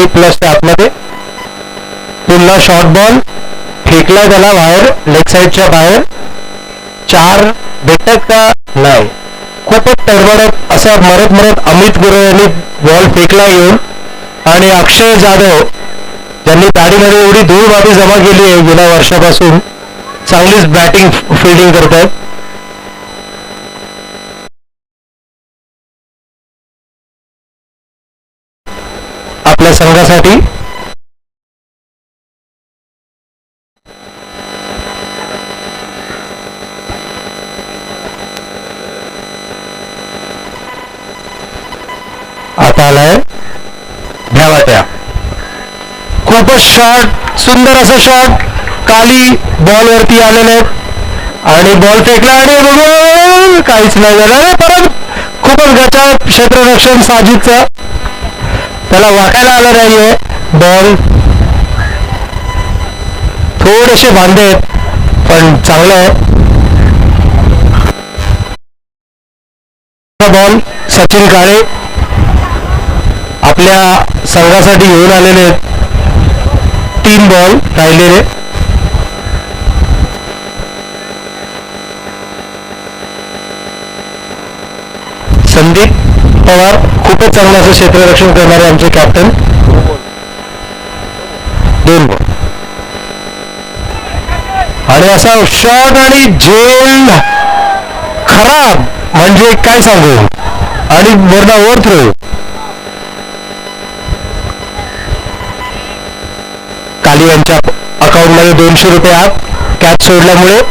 Plus आतमध्ये. पुन्हा short ball फेकला त्याला बाहेर, लेग साईडच्या बाहेर. 4 भेटतात का नाही. खूपच तडबडत असा मरत अमित गुरव यांनी बॉल फेकला येऊन, आणि अक्षय जाधव ज्यांनी दाढीमध्ये एवढी धूळ माती जमा केली आहे गेल्या वर्षापासून, चांगलीच बॅटिंग फिल्डिंग करतात. आपल्या संघासाठी आता आलाय भ्यावाट्या. खूपच शॉट, सुंदर असं शॉट काली बॉल वरती आलेले आहेत, आणि बॉल फेकला आणि बघून काहीच नाही झालं. परत खूपच गचाळ क्षेत्ररक्षण साजिदचं, त्याला वाकायला आलं नाहीये. बॉल थोडेसे बांधे आहेत पण चांगलं आहे. बॉल सचिन काळे आपल्या संघासाठी घेऊन आलेले आहेत. 3 बॉल राहिलेले. संदीप पवार खूपच चांगलं असं क्षेत्ररक्षण करणारे आमचे कॅप्टन. 2 बॉल आणि असा शॉट आणि झेल खराब, म्हणजे काय सांगू, आणि वरना ओव्हर थ्रो. काली यांच्या अकाउंटमध्ये 200 रुपये आत कॅच सोडल्यामुळे.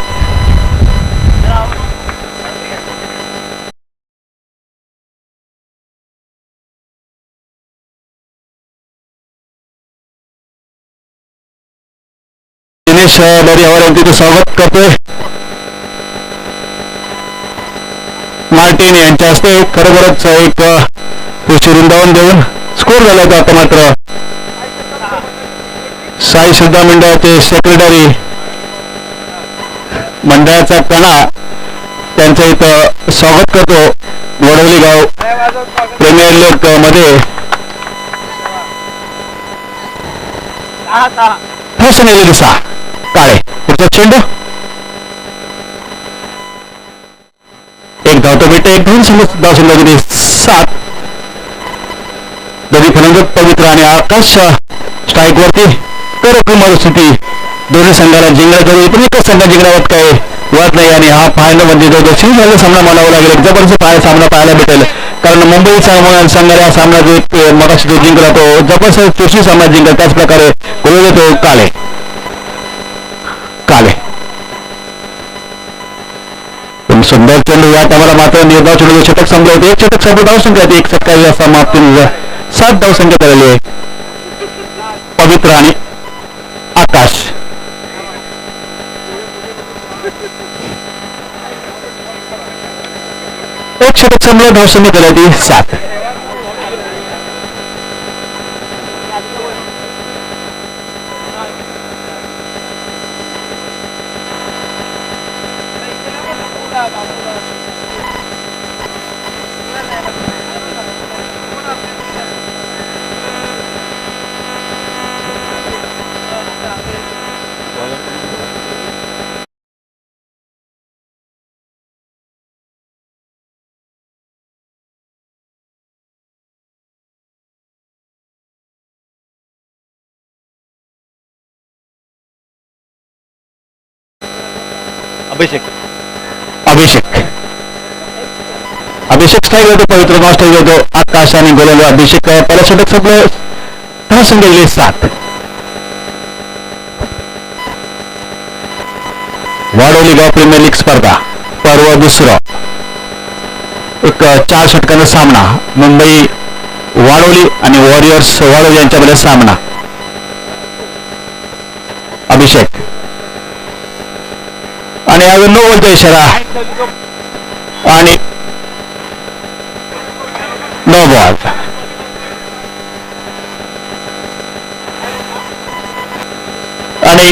दिनेश दर्यावर यांचं स्वागत करतोय. मार्टिन यांच्या हस्ते खरोखरच एक पुष्टी वृंदावन देऊन स्कोर झाला होता. आता मात्र साई सुद्धा मंडळाचे सेक्रेटरी, मंडळाचा कणा, त्यांचं इथं स्वागत करतो. वडवली गाव प्रीमियर लीग मध्ये ठोसनेले दिसा काळे. पुढचा चेंडू एक धावतो भेटते. 1 धावसंख्या 7. दोन्ही फलंदाज पवित्र आणि आकाश स्ट्राईक वरती. तर मरुस्थिती दोन्ही संघाला जिंकण्यात करू, पण एकच संघ जिंकण्यावर काही वाद नाही. आणि हा फायनल मध्ये जो झालेला सामना मानावा लागेल. एक जबरदस्त सामना पाहायला भेटेल, कारण मुंबई संघाने हा सामना जो मगाशी जो जिंकला तो जबरदस्त चुरशी सामना जिंकला. त्याच प्रकारे गोल देतो काळे. सुंदर चेंडू या टायमाला मात्र निर्धाव चेंडू षटक संपले होते. 1 षटक संपलं, धावसंख्या 127 असा माप 7 धावसंख्या झालेली आहे. पवित्र आणि आकाश. एक षटक संपलं, धावसंख्या झाली 7. अभिषेक स्ट्राईक होतो. पवित्र नाव स्ट्राईक होतो. आकाश आणि गोलंदाज अभिषेक. पहिला षटक संपलं, धावसंख्या गेली 7. वाडोली गाव प्रीमियर लीग स्पर्धा पर्व 2. एक 4 षटकांचा सामना. मुंबई वाडोली आणि वॉरियर्स वाडोली यांच्यामध्ये सामना. अभिषेक आणि अजून 9 बोलतो इशारा आणि 9 बॉल. आणि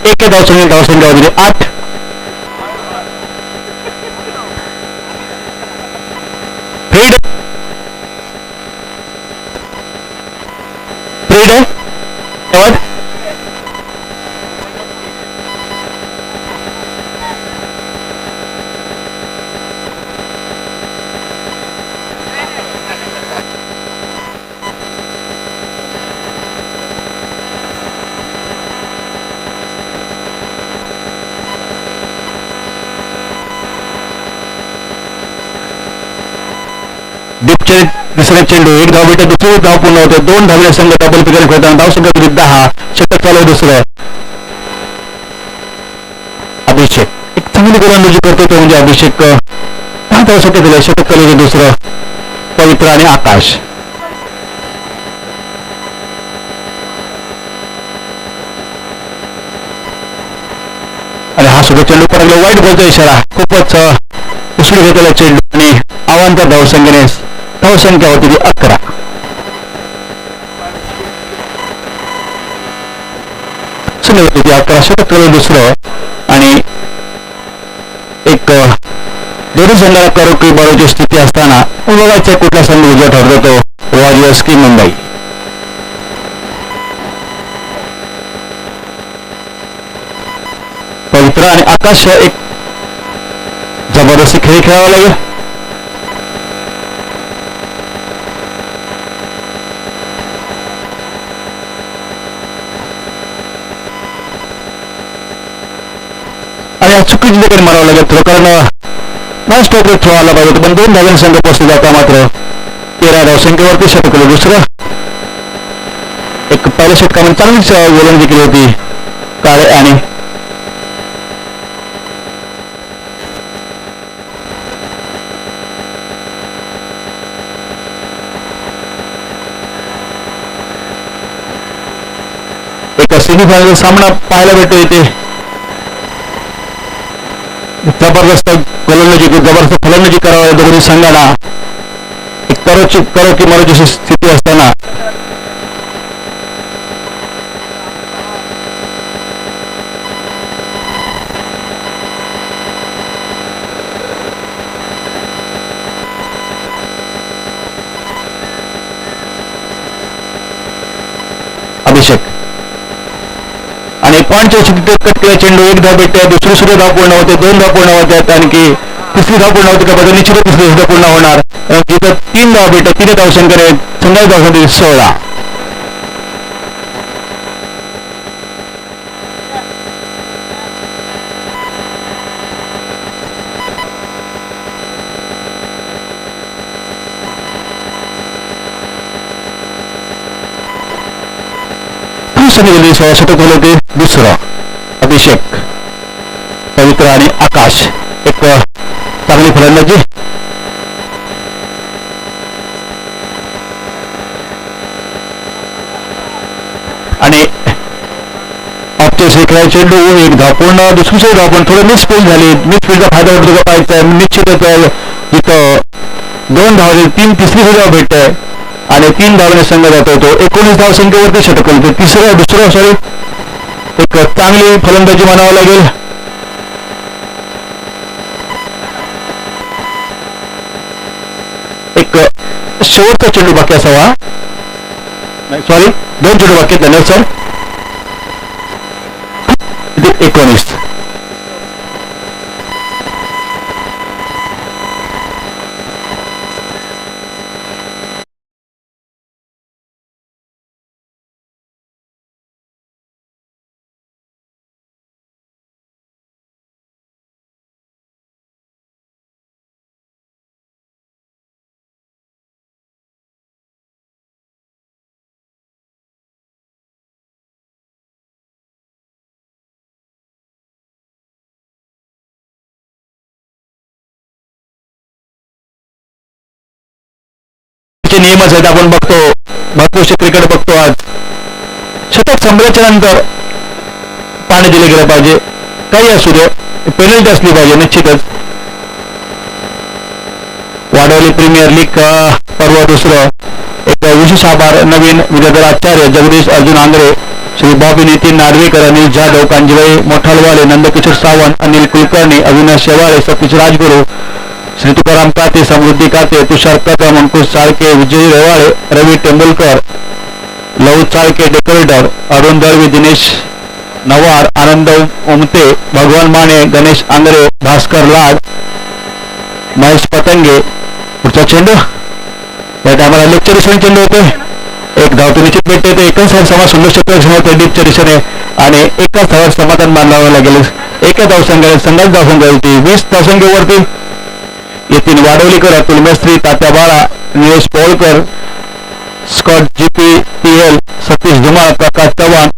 1 धावसंख्या 8. फ्रीड लीड आहे धन्यवाद. दुसरे चेंडू एक धाव भेटत दुसरी धाव पूर्ण होते. 2 धावले संघ डबल फिगर खेळताना धावसंख्या विरुद्ध 10 षटक चालू दुसरं. अभिषेक एक चांगली गोलंदाजी करतो तो म्हणजे अभिषेक 10 धावसंख्या दिले. षटक चालू दुसरं. पवित्र आणि आकाश आणि हा सुद्धा चेंडू पडला. वाईट बॉलचा इशारा. खूपच उसळी घेतलेला चेंडू आणि आव्हानच्या धावसंख्येने धावसंख्या होती ती 11. होती ती 11. षटक दुसरं आणि एक दोन्ही संघाला करोकी बरोची स्थिती असताना बघायचं कुठला संघ विजय ठरतो तो वॉरियर्स की मुंबई. पवित्र आणि आकाश एक जबरदस्ती खेळ खेळावा लागेल. आणि चुकीची देखील मारावं लागेल थ्रो कारण नॉन स्टॉप थ्रो आला पाहिजे पण 2 धाव्याने संघ पोहोचले जाता मात्र 13 धावसंख्येवरती षटक दुसरं. एक पहिल्या षटकामध्ये चांगलीच गोलंदाजी केली होती काळे आणि एक सेमीफायनल सामना पाहायला भेटतो इथे. जबरदस्त गोलंदाजी जबरदस्त फलंदाजी करावी दोन्ही संघाला. एक करो की मरोची स्थिती असताना अभिषेक आणि पॉईंटच्या स्थितीत कट केला चेंडू. एक धाव भेटते. दुसरी सुद्धा धाव पूर्ण होते. 2 धाव पूर्ण होतात आणखी तिसरी धाव पूर्ण होते का बघा निश्चित तिसरी सुद्धा पूर्ण होणार. इथं 3 धाव भेटतात. 3 धावसंख्या संघाची धावसंख्या 16. षटक झालं होते दुसरं. अभिषेक पवित्र आणि आकाश एक चांगली फलंदाजी आणि ऑप्शन चेंडू एक धाव पूर्ण दुसरी धाव पण थोडं मिसफील्ड झाली. मिसफील्डचा फायदा होतो का पाहायचा निश्चितच इथं 2 धावले 3 तिसरी धाव भेटते आणि 3 धावने संघ जातो तो 19 धावसंख्येवरती षटक होते. दुसरं सॉरी एक चांगली फलंदाजी म्हणावं लागेल. एक शेवटचा चेंडू बाकी असावा. सॉरी 2 चेंडू बाकी आहेत. धन्यवाद सर. 19 नियमच आहेत. आपण बघतो भरपूरसे क्रिकेट बघतो. आज शतक संपल्याच्या नंतर पाणी दिले गेलं पाहिजे. काही असू दे पेनल्टी असली पाहिजे निश्चितच. वाडवली प्रीमियर लीग पर्व दुसरं. एक विशेष आभार नवीन विद्याधर आचार्य जगदीश अर्जुन आंग्रे श्री बॉबी नितीन नार्वेकर अनिल जाधव कांजीबाई मोठालवाले नंदकिशोर सावंत अनिल कुलकर्णी अविनाश शेवाळे सतीश राजगुरू श्री तुकाराम काते समृद्धी काते तुषार कदम अंकुश साळके विजय रेवाळे रवी टेंबुलकर लव चाळके डेकोरेटर, अरुण दळवी, दिनेश नवार, आनंद उमते, भगवान माने, गणेश आंगरे, भास्कर लाड, महेश पतंगे. पुढचा चेंडू या टायमाला लेगच्या दिशेने चेंडू होते. एक धावतो निश्चित भेटते ते एकाच समा सुंदर क्षेत्र होते डीपच्या दिशेने आणि एकाच धावावर समाधान बांधावं लागेल. एका धावसंख्या संघात धावसंख्या होती 20 धावसंख्येवरती येथील वाडवलीकर, अतुल मेस्त्री, तात्या बाळा, निलेश पोळकर, स्कॉट GPPL, सतीश धुमाळ, प्रकाश चव्हाण,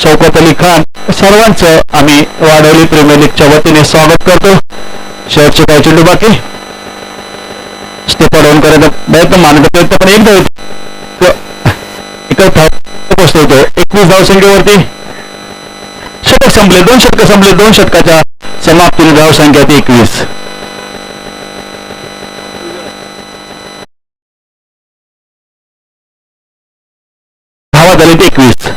शौकत अली खान सर्वांचं आम्ही वाडवली प्रीमियर लीगच्या वतीने स्वागत करतो. शेवटचे काही चेंडू बाकी स्टेप डाऊन करायचा प्रयत्न मानत प्रयत्न पण एकदा पोचतो होतो. 21 धावसंख्येवरती षटक संपले, 2 षटकं संपले. 2 षटकाच्या समाप्तीने धावसंख्या 21. धावा झाली 21.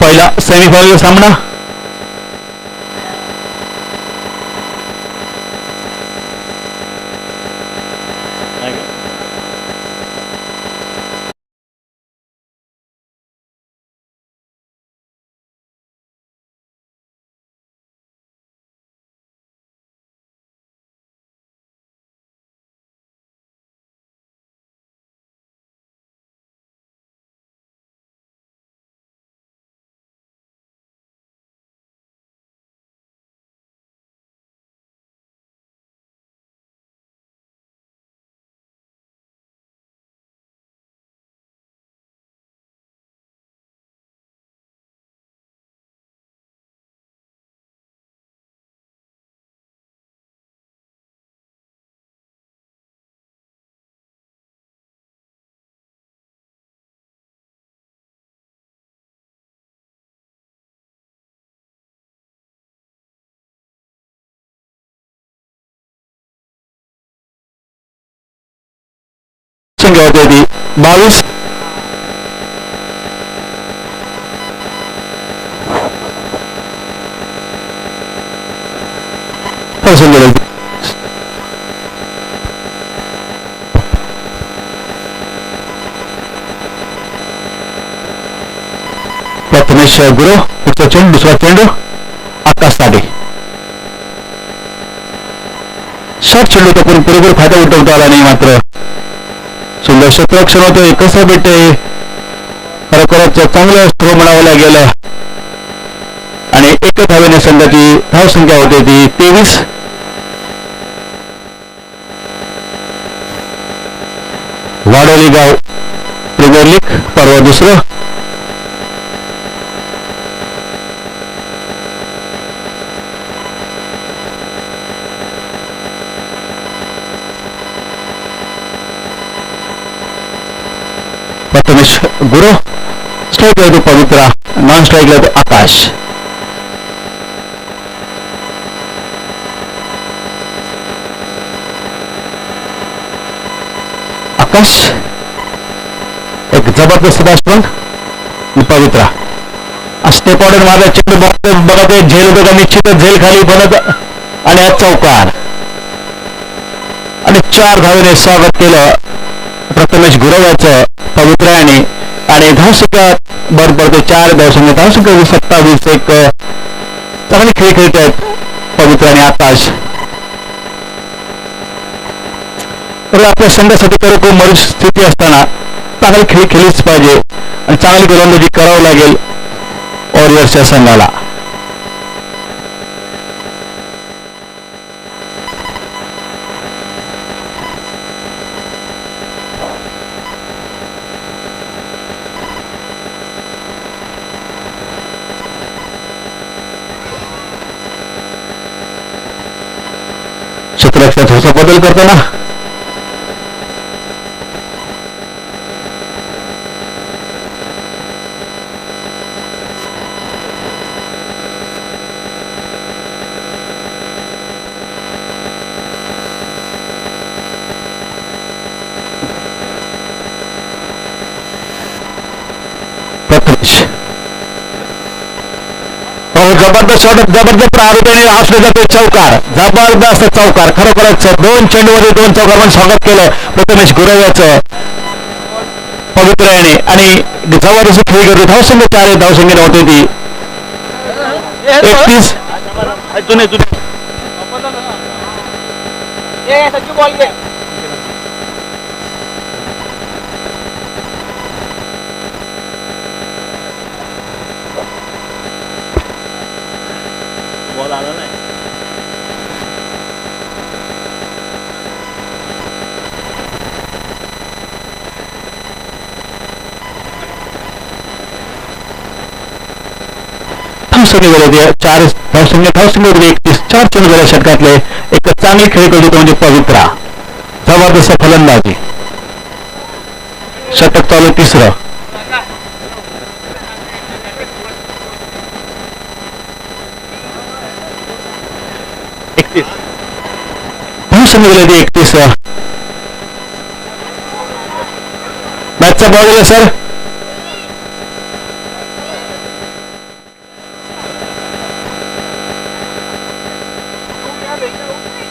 पहिला सेमीफायनल सामना संख्या होती 22. प्रथमेश गुरु, पुढचा चेंडू, दुसरा चेंडू आकाश साठे. शॉर्ट चेंडू तो पुरेपूर फायदा उठवता आला नाही. मात्र सुंदर क्षेत्ररक्षण होतं. कसं भेटते खरोखरच चांगलं थ्रो म्हणावं गेलं आणि एकच धावेने संघाची धावसंख्या होती ती 23. वाडोली गाव प्रीमियर लीग पर्व दुसरं. प्रथमेश गुरु, स्ट्राईकला तो पवित्रा, नॉन स्ट्राईकला तो आकाश. आकाश एक जबरदस्त बॅट्समन, पवित्रा स्टेप ऑर्डर माझा चेंडू बघा ते झेल होतं का निश्चितच झेल खाली बनत आणि आज चौकार आणि 4 धावेने स्वागत केलं प्रथमेश गुरवाचं पवित्राने आणि धावसंख्या भर पडते 4 धावसंख्या. धावसंख्या 27. एक चांगली खेळ खेळत आहेत पवित्र आणि आकाश. तर आपल्या संघासाठी खूप मजबूत स्थिती असताना चांगली खेळ खेळलीच पाहिजे आणि चांगली गोलंदाजी करावं लागेल वॉरियर्सच्या संघाला. क्षेत्ररक्षणात थोडासा बदल करताना जबरदस्त शॉट, जबरदस्त आरोग्याने असले जाते चौकार, जबरदस्त चौकार. खरोखरच 2 चेंडूमध्ये 2 चौकार पण स्वागत केलं प्रथमेश गुरव याचं. पवित्रा याने आणि जवळच खेळ करतो धावसंख्या 4 आहे धावसंख्या होते ती 31 बॉल आला नाही चार धावसंख्या 31 4 चेंडू झाल्या षटकातले एक चांगली खेळ करतो म्हणजे पवित्रा जबरदस्त फलंदाजी षटक चालू तिसरं धावसंख्या 31 मॅचचा बॉल गेला सर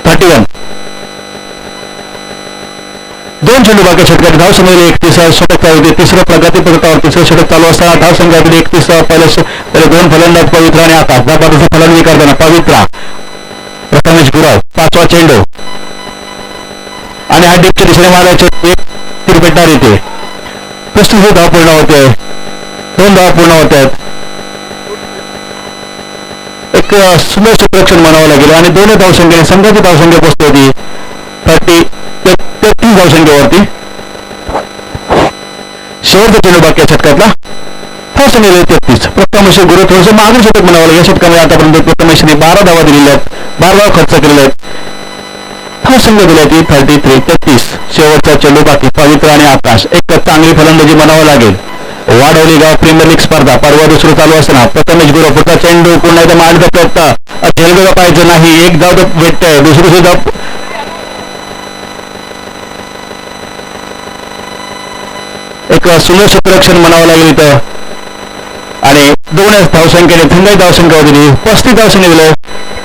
31 दोन चेंडू बाकी षटकात धावसंख्या 31 षटक चालू होते तिसरं प्रगती पथकावर तिसरं षटक चालू असताना धावसंख्या 31 पहिले दोन फलंदाज पवित्रा आणि आकाश जबरदस्त फलंदाजी करताना पवित्रा प्रथमेश गुराव 5वा चेंडू आणि हा डीपच्या दिशेने मारायचे एक तिरपेटणार येते 35 धाव पूर्ण होते 2 धाव पूर्ण होत आहेत एक सुंदर क्षेत्ररक्षण म्हणावं लागेल आणि दोन्ही धावसंख्येने संघाची धावसंख्या पोचली होती 33 धावसंख्येवरती शेवटचा चेंडू बाकी षटकातला धावसंख्या 33 प्रथमेश गुरु थोडंसं मागून षटक म्हणावं लागेल या षटकामध्ये आतापर्यंत प्रथमेशने 12 धावा दिलेल्या आहेत 12 धावा खर्च केलेल्या आहेत धावसंख्या दिली होती 33 शेवटचा चेंडू बाकी पवित्र आणि आकाश एक चांगली फलंदाजी म्हणावं लागेल वाढवली गाव प्रीमियर लीग स्पर्धा परवा दुसरं चालू असताना प्रथमेश गुरु पुढचा चेंडू पुन्हा एकदा मारण्याचा प्रयत्न झेलगोगा पाहिजे नाही एक धाव भेटतंय दुसरी सुद्धा एक सुंदर क्षेत्ररक्षण म्हणावं लागेल इथं आणि दोनच धावसंख्येने संघाची धावसंख्या होती 35 धावसंख्या दिलं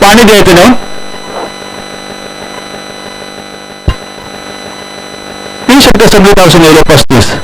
पाणी द्यायचं ना 3 षटक सगळी धावसंख्या दिलं 35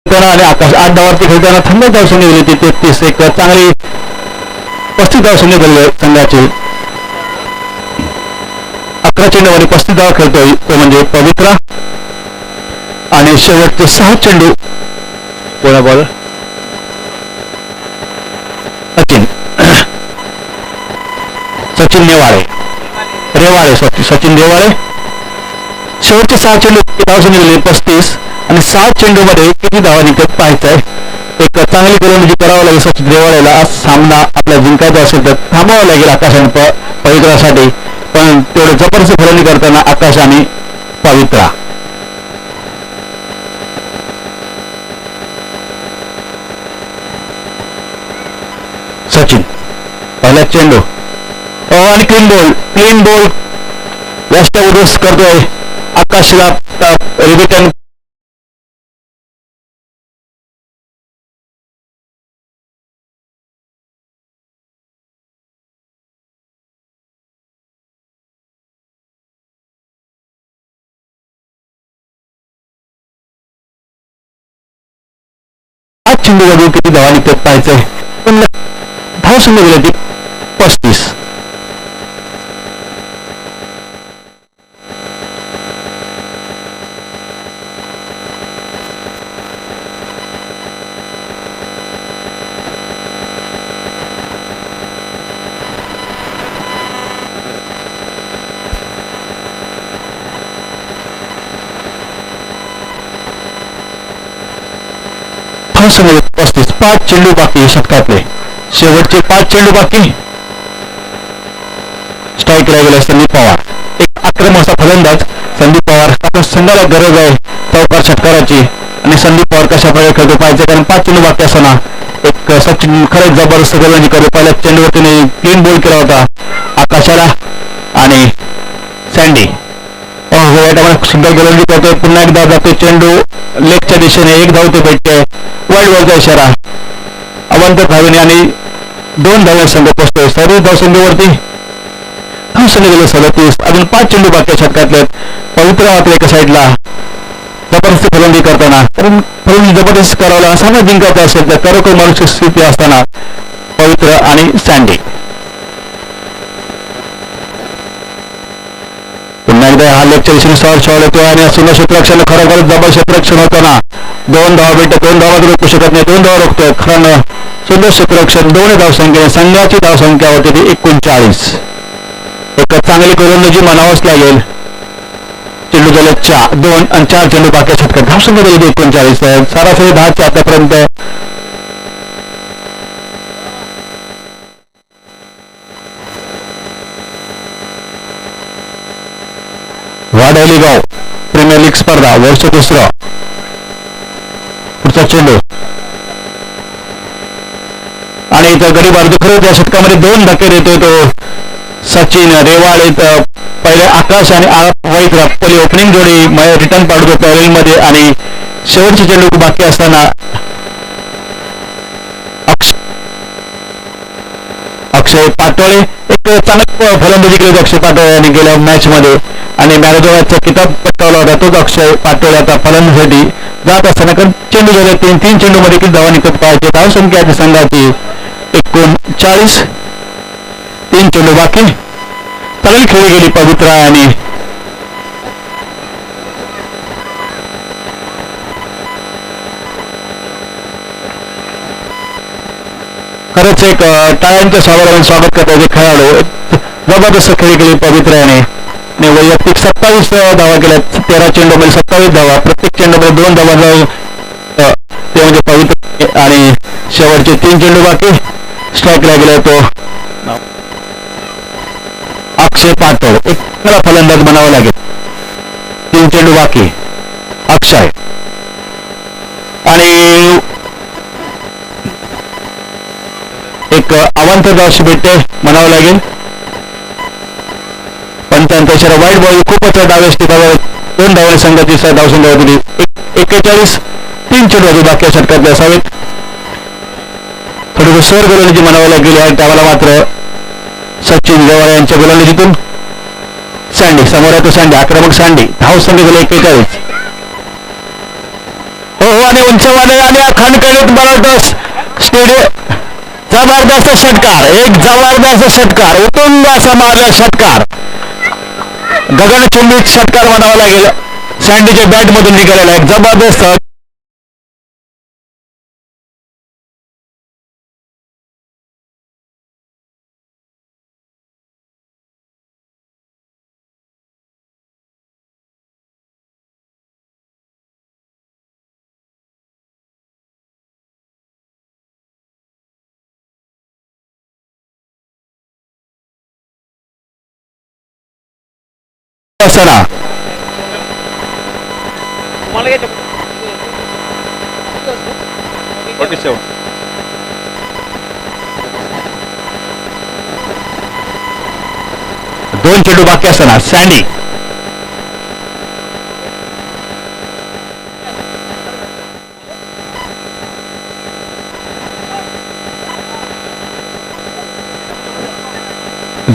आणि आकाश 8 धावावरती खेळताना थंड धावसंख्या दिली होती 33 एक चांगली 35 धावसंख्या दिली संघाची 11 चेंडूवर 35 धावा खेळतोय तो म्हणजे पवित्रा आणि शेवटचे 6 चेंडू कोणा बॉल सचिन रेवाळे सचिन रेवाळे शेवटचे 6 चेंडू धावसंख्या दिली 35 आणि 7 चेंडूमध्ये किती धावा निघत पाहायचंय एक चांगली गोलंदाजी करावं लागेल सचिन रेवाळेला आज सामना आपला जिंकायचा असेल तर थांबावं लागेल आकाश आणि पवित्रासाठी पण तेवढे जबरदस्त फलंदाजी करताना आकाश आणि पवित्रा सचिन पहिला चेंडू आणि क्लीन बॉल जास्त उद्देश करतोय आकाशला रिटर्न चेंडू किती धावा निघत पाहायचंय पण धावसंख्या दिली ती 35 धावसंख्या 35. 5 चेंडू बाकी शतकातले. शेवटचे 5 चेंडू बाकी. स्ट्राईकला गेले संदीप पवार. एक आक्रमक असा फलंदाज संदीप पवार. आता संघाला गरज आहे चौकार षटकाराची आणि संदीप पवार कशा प्रकारे खेळतो पाहिजे, कारण 5 चेंडू बाकी असताना एक सचिन खरंच जबरदस्त गोलंदाजी करतो. पहिल्या चेंडूवरतीने क्लीन बॉल केला होता आकाशाला आणि सँडी सुंदर गोलंदाजी करतोय. पुन्हा एकदा जातो चेंडू लेगच्या दिशेने. एक धाव ते भेटते. वाईट बॉलचा इशारा. अवंत धावेने आणि 2 धावे संघ पोचतोय. सर्व धाव संघावरती संघ गेले 37. अजून 5 चेंडू बाकी षटकातले. पवित्र मात्र एका साईडला जबरदस्त फलंदाजी करताना, कारण फलंदाजी जबरदस्त करावला सामना जिंकायचा असेल तर खरोखर मानसिक स्थिती असताना पवित्र आणि सँडी. पुन्हा एकदा हा लेगच्या दिशेने सहज शॉट येतो आणि सुंदर क्षेत्ररक्षण खरोखर जबर क्षेत्ररक्षण होताना 2 धावा भेटते. 2 धावा रोखू शकत नाही. 2 धावा रोखतोय. खरं सुंदर क्षेत्ररक्षण. 2 धावसंख्येने संघाची धावसंख्या होती ती 39. एक चांगली गोलंदाजी म्हणावंच लागेल. चेंडू झाले 2 आणि 4 चेंडू बाकी षटकात. धावसंख्या झाली 39. सरासरी 10 आतापर्यंत वाडवली गाव प्रीमियर लीग स्पर्धा वर्ष 3. पुढचा चेंडू आणि इथं गडी बाजू खरं त्या षटकामध्ये 2 धक्के देतोय तो सचिन. रेवाळ पहिले आकाश आणि वाईट पहिली ओपनिंग जोडी रिटर्न पाडतो पॅरेलमध्ये आणि शेवटचे चेंडू बाकी असताना अक्षय पाटोळे एक चांगली फलंदाजी केली होती अक्षय पाटोळे यांनी गेल्या मॅच मध्ये आणि मॅरेथॉनचा किताब पटकावला होता. तोच अक्षय पाटोळे आता फलंदाजीसाठी जात असताना, कारण चेंडू झाले 3 चेंडूमध्ये किती धावा निघत पाहिजे. धावसंख्या संघाची 39. 3 चेंडू बाकी. चांगली खेळली गेली पवित्र आणि खरंच एक टाळ्यांच्या स्वागताने स्वागत करण्याचे खेळाडू. जबरदस्त खेळी गेली पवित्र याने. वैयक्तिक 27 धावा केल्या. 13 चेंडूमध्ये 27 धावा. प्रत्येक चेंडूमध्ये 2 धावा ते म्हणजे पवित्र आणि शेवटचे 3 चेंडू बाकी. स्ट्राईकला गेला तो अक्षय पाटोळ. एक चांगला फलंदाज म्हणावा लागेल. 3 चेंडू बाकी. अक्षय आणि एक अवंत धावशी भेटते म्हणावं लागेल. पण त्यांचा इशारा वाईट बॉल खूपच डाव्या स्टिकावर 2 धावाने संघाची धावसंख्या होती 41. 3 चेंडू बाकी षटकातले असावेत. थोडी सर गोलंदाजी म्हणावं लागेल. या त्याला मात्र सचिन रेवाळे यांच्या गोलंदाजीतून सँडी समोर येतो. सँडी आक्रमक सँडी. धावसंख्या झाली 41. हो आणि उंचवाने आणि खणखणीत बनवतोस स्टेडियम. जबरदस्त षटकार. एक जबरदस्त षटकार. उतुंग असा मारला षटकार. गगनचुंबी षटकार म्हणावा लागेल. सँडीच्या बॅट मधून निघालेला एक जबरदस्त असताना 47. दोन चेंडू बाकी असताना सँडी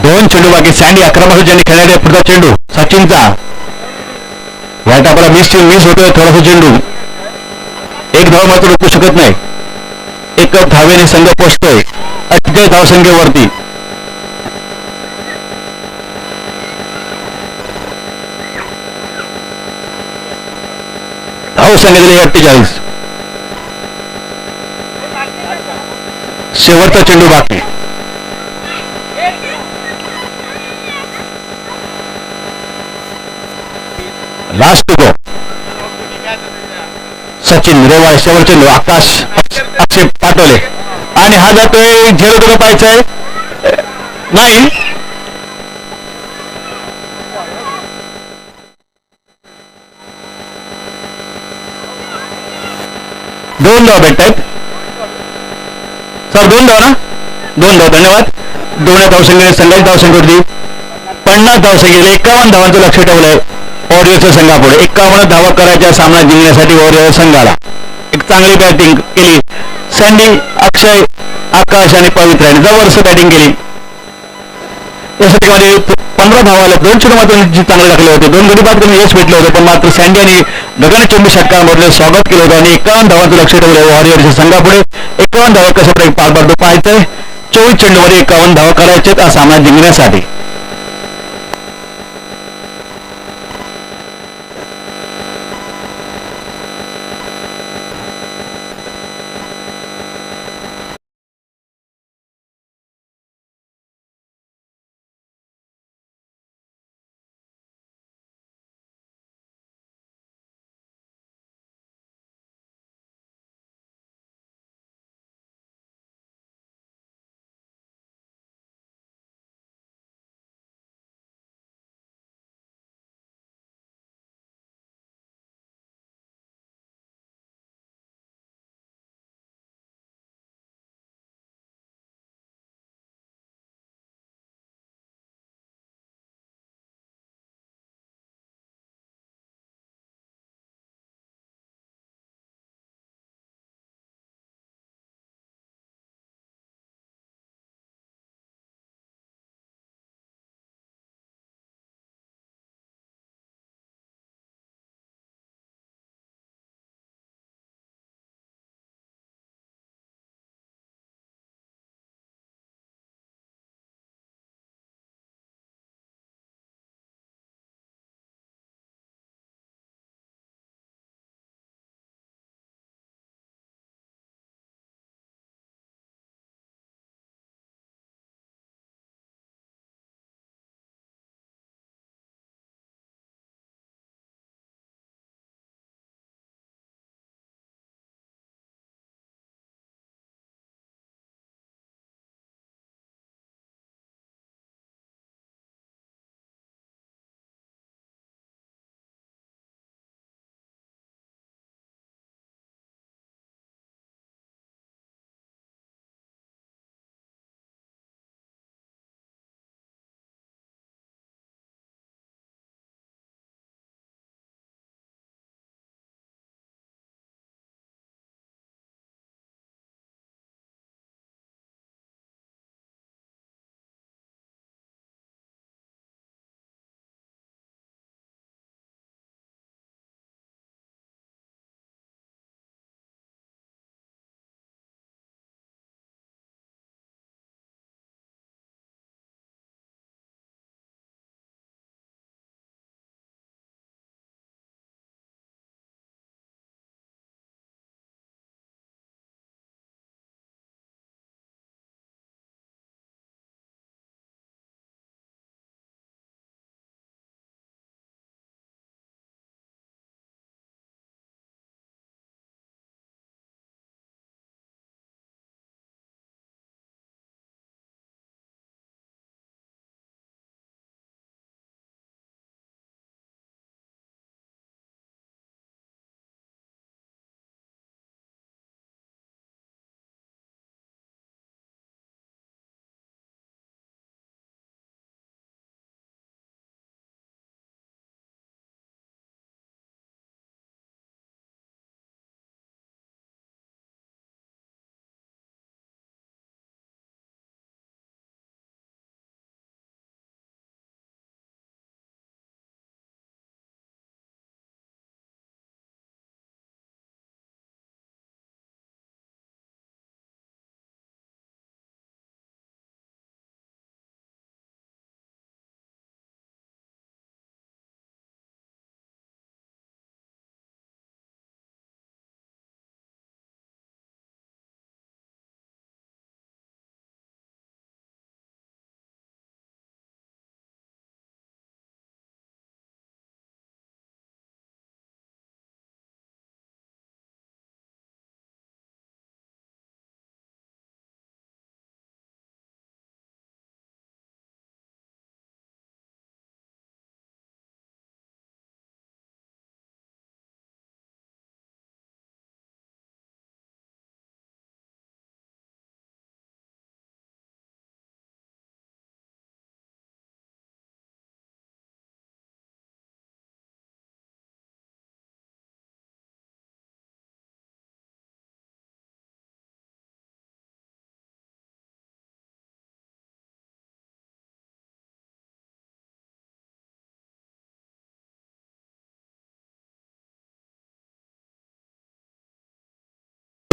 दोन चेंडू बाकी. सँडी आक्रमक ज्यांनी खेळणारे. पुढचा चेंडू सचिनचा. या टापाला मिस होतोय थोडासा चेंडू. एक धाव मात्र रोखू शकत नाही. एक धावेने संघ पोचतोय 48 धावसंख्येवरती. धावसंख्या दिली 48. शेवटचा चेंडू बाकी. Last to go. Sachin Rewale शेवट चेंडू. आकाश अक्षय पाठवले आणि हा जातोय 0 रुपयाचा आहे नाही दोन धावा भेटत आहेत सर 2 धावा ना 2 धावा धन्यवाद 2 धावसंख्येने संघाची धावसंख्या होती 50 धावसंख्या गेले 51 धावांचं लक्ष ठेवलंय वॉरियर्सच्या संघापुढे 51 धावा करायच्या सामना जिंकण्यासाठी वॉरियर संघाला एक चांगली बॅटिंग केली सँडी अक्षय आकाश आणि पवित्र यांनी जबरदस्त बॅटिंग केली यासाठी मध्ये 15 धावाला 2 षटकातून चांगले टाकले होते 2 गडी बाद करून यश भेटले होते पण मात्र सँडी यांनी दगाने 24 षटकांमधले स्वागत केलं होतं आणि 51 धावांचं लक्ष ठेवलं वॉरियर्सच्या संघापुढे 51 धावा कशा प्रकारे पार पाडतो पाहायचंय 24 चेंडूमध्ये 51 धावा करायचे हा सामना जिंकण्यासाठी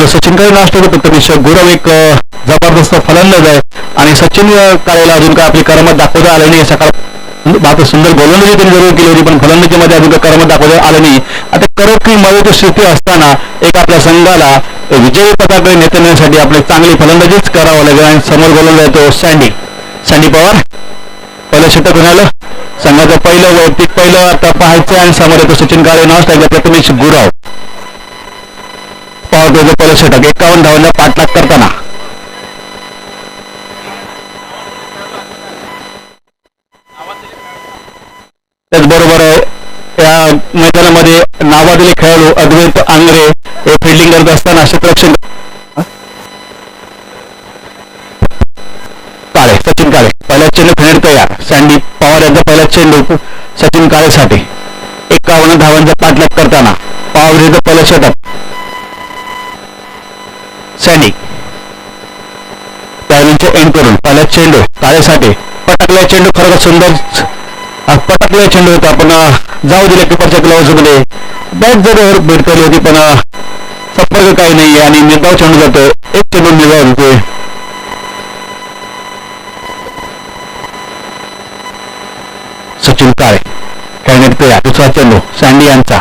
सचिन काळे नाश ठेवतो तनिष गुरव एक जबरदस्त फलंदाज आहे आणि सचिन काळेला अजून काय आपली करमत दाखवता आलं नाही. सकाळ बाकी सुंदर गोलंदाजी त्यांनी जरूर केली होती पण फलंदाजीमध्ये अजून काय करमत दाखवता आलं नाही. आता करोडकी मळीची स्थिती असताना एक आपल्या संघाला विजयी पदाकडे नेतण्यासाठी आपले चांगली फलंदाजीच करावं लागेल आणि समोर गोलंदाज तो सँडी पवार पहिलं षटक मिळालं. संघाचं पहिलं वैयक्तिक पहिलं आता पाहायचं आणि समोर येतो सचिन काळे नाव टाकलं प्रथमेश गुराव पॉवर प्लेचं पहिलं षटक 51 धावांना पाठलाग करताना त्याचबरोबर या मैदानामध्ये नावाजलेले खेळाडू अद्वैत आंग्रे हे फिल्डिंग करत असताना क्षेत्ररक्षण काळे सचिन काळे पहिला चेंडू खेळण्यात तयार. सँडी पवार यांचा पहिला चेंडू सचिन काळेसाठी 51 धावांचा पाठलाग करताना पवार यांचं पहिलं षटक सँडी त्यावेळीचे एंड करून पहिला चेंडू काळेसाठी पटकला चेंडू खरं सुंदर पटकला चेंडू होता पण जाऊ दिले किपरच्या ग्लाव्हजमध्ये बॅट जर भेटकली होती पण संपर्क काही नाही आणि निर्धाव चेंडू जातो. एक चेंडू निर्धाव होतोय. सचिन काळे खेळण्यात तयार. दुसरा चेंडू सँडी यांचा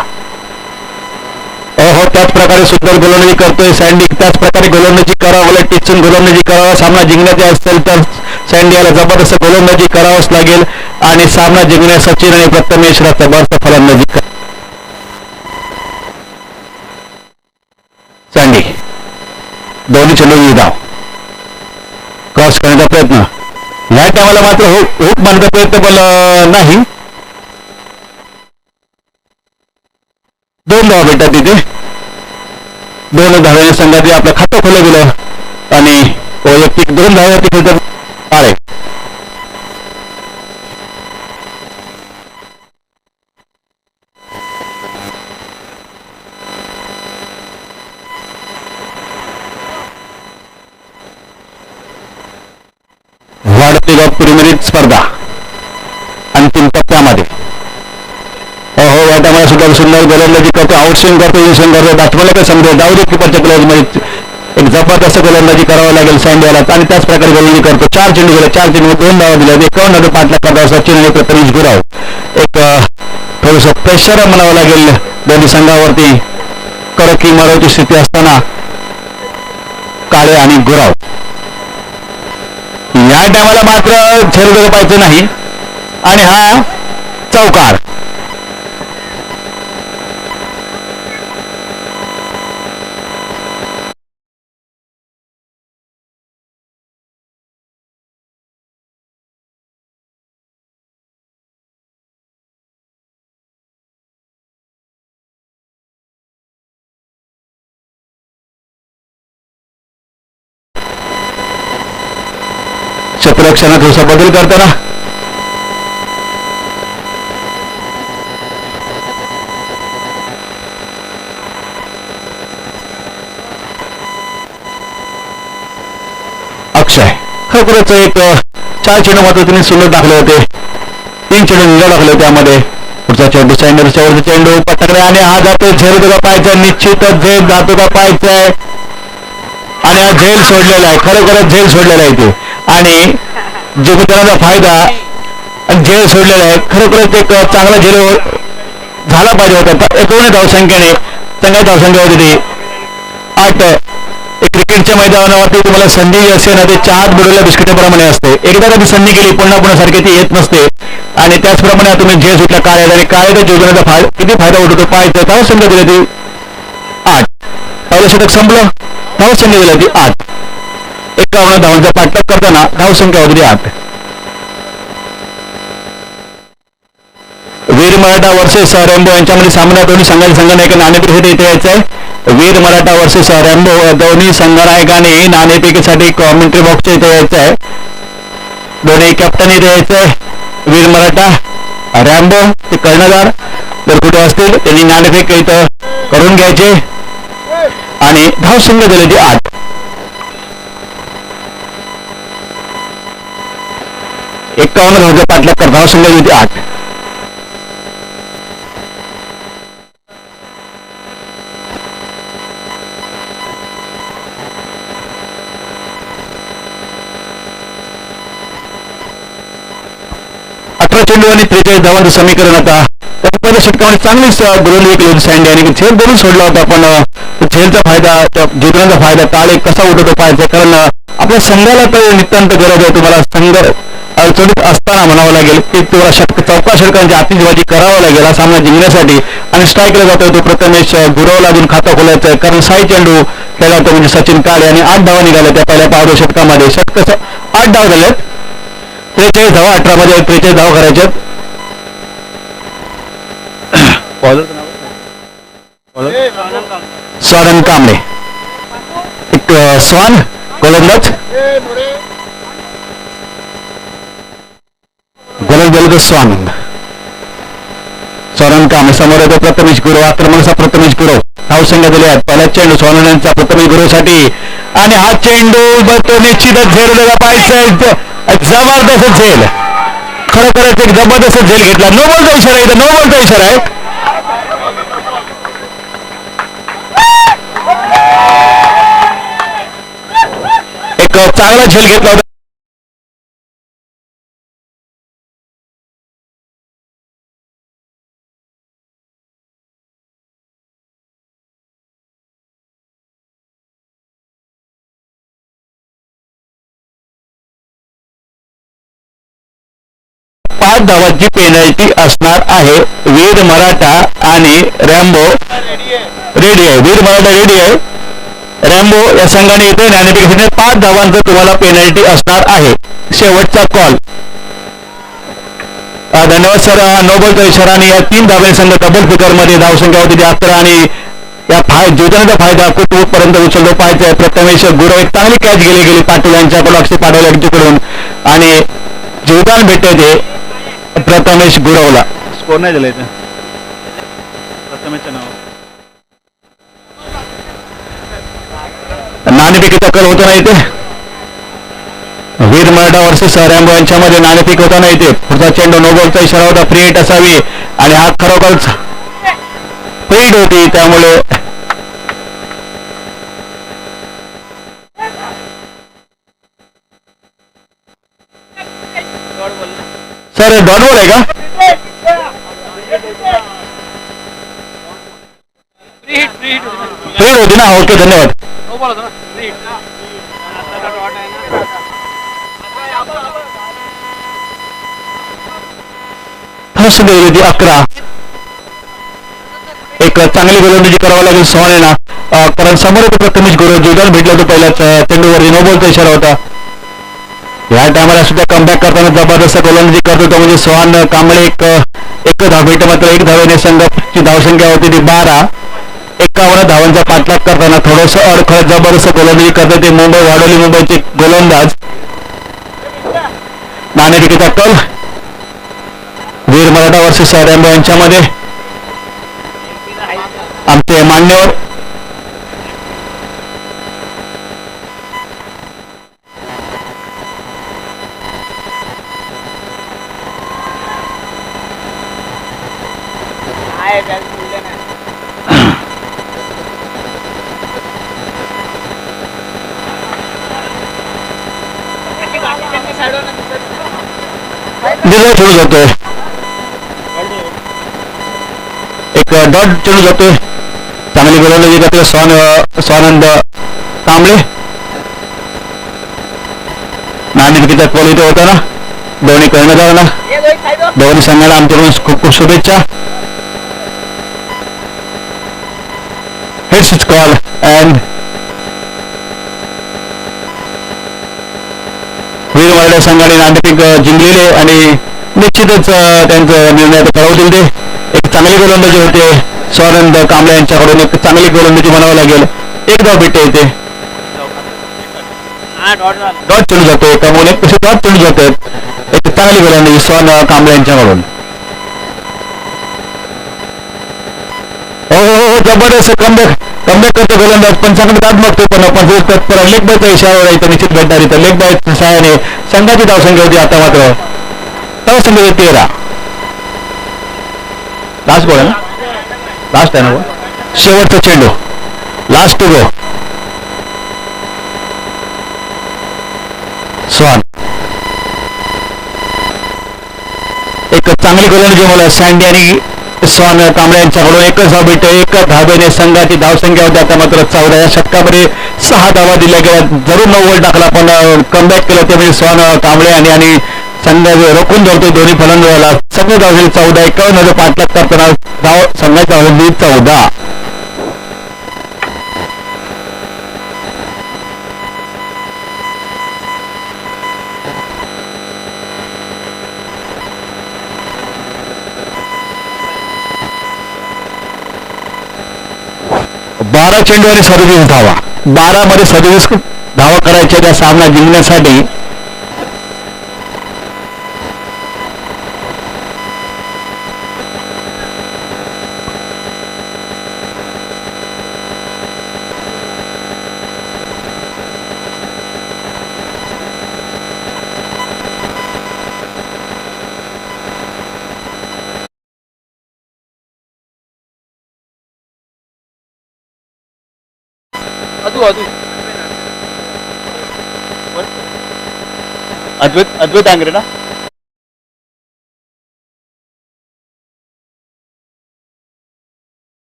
हो त्याच प्रकारे सुंदर गोलंदाजी करतोय सँडी. त्याच प्रकारे गोलंदाजी करावं टिचून गोलंदाजी करावा. सामना जिंकण्याचे असेल तर सँडी याला जबरदस्त गोलंदाजी करावंच लागेल आणि सामना जिंकण्यास सचिन आणि प्रथमेशला जबरदस्त फलंदाजी सँडी दोन्ही चेंडू धाव क्रॉस करण्याचा प्रयत्न या टायमाला मात्र हुक मारण्याचा प्रयत्न पण नाही. 2 धावा भेटतात तिथे. 2 धावांच्या संघात आपलं खातं खोलं गेलं आणि वैयक्तिक 2 धावा तिथे तर आले. वाढती गॉफ प्रीमियर स्पर्धा अंतिम टप्प्यामध्ये या टायमाला सुद्धा सुंदर गोलंदाजी करतो. आउटस्विंग करतो इनस्विंग करतो. बॅट्समॅनला काय समजेल जाऊ दे किपरच्या क्लोजमध्ये एक जबरदस्त गोलंदाजी करावं लागेल सँडीला आणि त्याच प्रकारे गोलंदाजी करतो. 4 चेंडू गेले 4 चेंडू 2 धावा दिल्या. 51 धावा पाठलाग करतात सचिन आणि प्रथमेश गुराव. एक थोडंसं प्रेशर म्हणावं लागेल दोन्ही संघावरती. कडकी मरावची स्थिती असताना काळे आणि गुराव या टायमाला मात्र झेल पाहिजे नाही आणि हा चौकार. क्षेत्ररक्षणात थोडासा बदल करताना अक्षय खरोखरच एक 4 चेंडू मात्र त्यांनी सुंदर टाकले होते. 3 चेंडू निघा टाकले त्यामध्ये. पुढचा चेंडू सँडरच्या वरचा चेंडू पटकले आणि हा जातो झेल का पाहायचा निश्चितच झेल जातो का पाहायचाय आणि हा झेल सोडलेला आहे. खरोखरच झेल सोडलेला आहे ते आणि जिंकण्याचा फायदा आणि झेल सोडलेला आहे. खरोखरच एक चांगला झेल झाला पाहिजे होता. 19 धावसंख्येने चांगल्या धावसंख्या होती ती 8. क्रिकेटच्या मैदानावरती तुम्हाला संधी असेल ना ते चहात बुडवलेल्या बिस्किटाप्रमाणे असते. एकदा कधी संधी केली पुन्हा सारखी ती येत नसते आणि त्याचप्रमाणे तुम्ही झेल सुटला काळे आणि काळे जिंकण्याचा किती फायदा होतो पाहायचा. धावसंख्या दिली ती 8. पहिलं षटक संपलं. धावसंख्या दिली ती 8. 51 धावांचा पाठलाग करताना धावसंख्या होती 8. वीर मराठा वर्सेस रॅम्बो यांच्यामध्ये सामना दोन्ही संघाने एका नाणेफेकीसाठी इथे यायचं आहे. वीर मराठा वर्सेस रॅम्बो दोन्ही संघनायकाने नाणेफेकीसाठी कॉमेंट्री बॉक्सच्या इथे यायचं आहे. दोन्ही कॅप्टन इथे यायचं आहे. वीर मराठा रॅम्बो ते कर्णधार जर कुठे असतील त्यांनी नाणेफेक इथं करून घ्यायचे आणि धावसंख्या दिली ती 8. धावांचा पाठलाग कर. धावसंख्या दिली ती 8. चेंडू आणि 43 धावांचं समीकरण आता तर पहिल्या षटकामध्ये चांगलीच गोलंदाजी केली होती सँडी आणि झेल धरून सोडला होता पण झेलचा फायदा जिंकण्याचा फायदा काळे कसा उठवतो पाहायचा कारण आपल्या संघाला तर नितांत गरज आहे तुम्हाला संघ अडचणीत असताना म्हणावं लागेल की तुम्हाला चौका षटकांची आतिषबाजी करावं लागेल हा सामना जिंकण्यासाठी आणि स्ट्राईकला जातोय तो प्रथमेश गुरवला अजून खाता खोलायचा आहे कारण साई चेंडू खेळला होता म्हणजे सचिन काळे आणि 8 धावा निघाल्या त्या पहिल्या पावल्या षटकामध्ये षटक 8 धाव झाल्यात 43 धावा 18 मध्ये 43 धावा करायच्यात स्वानंद कांबळे एक स्वान गोलंदाज गोलंदाज स्वानंद कांबळे समोर येतो प्रथमेश गुरव आक्रमणाचा प्रथमेश गुरव धावसंख्या दिली आहेत पहिला चेंडू स्वानंद यांचा प्रथमेश गुरवसाठी आणि हा चेंडू तो निश्चितच झेल पाहायचा जबरदस्त झेल खरोखरच एक जबरदस्त झेल घेतला नो बॉलचा इशारा आहे नो बॉलचा इशारा आहे एक चांगला झेल घेतला होता पाच धावांची पेनल्टी असणार आहे वीर मराठा आणि रॅम्बो रेडी आहे वीर मराठा रेडी आहे रॅम्बो या संघाने येते नाणेफेकीसाठी 5 धावांचं तुम्हाला पेनल्टी असणार आहे शेवटचा कॉल धन्यवाद सर नोबलचा इशारा आणि या 3 धावांनी संघ डबल फिगर मध्ये धावसंख्या होती 11 आणि या जिंकण्याचा फायदा कुठपर्यंत उचलतो पाहायचा आहे प्रथमेश गुरव एक चांगली कॅच गेली पाटील यांच्याकडून अक्षय पाटील यांच्याकडून आणि जीवदान भेटते ते प्रथमेश गुरवला स्कोर नाही दिला इथे प्रथमेशच्या नाव नाणेफेकीचा कल होताना इथे वीर मराठा वर्सेस रॅम्बो यांच्यामध्ये नाणेफेक होताना इथे पुढचा चेंडू नो बॉलचा इशारा होता फ्री हिट असावी आणि हा खरोखरच फ्री हिट होती त्यामुळे सर डॉट बॉल आहे का फ्री होती ना ओके धन्यवाद फर्स्ट गेली होती 11 एक चांगली गोलंदाजी करावं लागेल सोहानेला कारण समोर प्रथमेश गुरव जोरदार भेटला तो पहिल्याच चेंडूवरती नो बॉलचा इशारा होता या टायमाला सुद्धा कमबॅक करताना जबरदस्त गोलंदाजी करत होता म्हणजे सोहान कांबळे एक धाव भेट मात्र 1 धावेने संघाची धावसंख्या होती ती 12 51 धावांचा पाठलाग करताना थोडस अडखळत जबरदस्त गोलंदाजी करत ते मुंबई वाढवली मुंबईचे गोलंदाज नाणेफेकीचा कल वीर मराठा वर्सेस रॅम्बो यांच्यामध्ये आमचे मान्यवर चेंडू जातोय एक डॉट चेंडू जातोय चांगली गोलंदाजी करते स्वानंद कांबळे नाणेफेकीचा कॉल इथे होता ना दोन्ही कर्णधारांना दोन्ही संघाला आमच्याकडून खूप खूप शुभेच्छा हेड्स कॉल अँड वीर मराठा संघाने नाणेफेक जिंकलेले आणि निश्चितच त्यांचा निर्णय कळवतील ते एक चांगली गोलंदाजी होते स्वानंद कांबळे यांच्याकडून एक चांगली गोलंदाजी म्हणावं लागेल 1 धाव भेटते इथे डॉट चेंडू जातो त्यामुळे एक कसे डॉट चेंडू जात आहेत एक चांगली गोलंदाजी स्वान कांबळे यांच्याकडून हो जबरदस्त कमबॅक करतो गोलंदाज पण चांगलं दाद मागतो पण आपण तत्पर लेग बायचा इशारा इथं निश्चित भेटणार इथं लेग बायच्या सहाय्याने संघाची धावसंख्या होती आता मात्र धावसंख्या 13 लास्ट बॉल आहे ना लास्ट आहे ना शेवटचा चेंडू लास्ट टू गो स्वान एक चांगली गोलंदाजी मला सँडी आणि स्वान कांबळे यांच्याकडून एकच धाव भेटते. एकच धाब्याने संघाची धावसंख्या होती आता मात्र 14. या षटकामध्ये 6 धावा दिल्या गेल्या. जरूर 9 गोल टाकला पण कमबॅक केलं ते म्हणजे स्वान कांबळे आणि संघ रोखून धरतो दोन्ही फलंदाजाला. सगळे धाव 14. 51 पाठलाग करताना धाव संघाची धाव 14. 12 चेंडू आणि 37 धावा. 12 मध्ये 37 धावा करायच्या त्या सामना जिंकण्यासाठी. अद्वैत आंग्रे ना.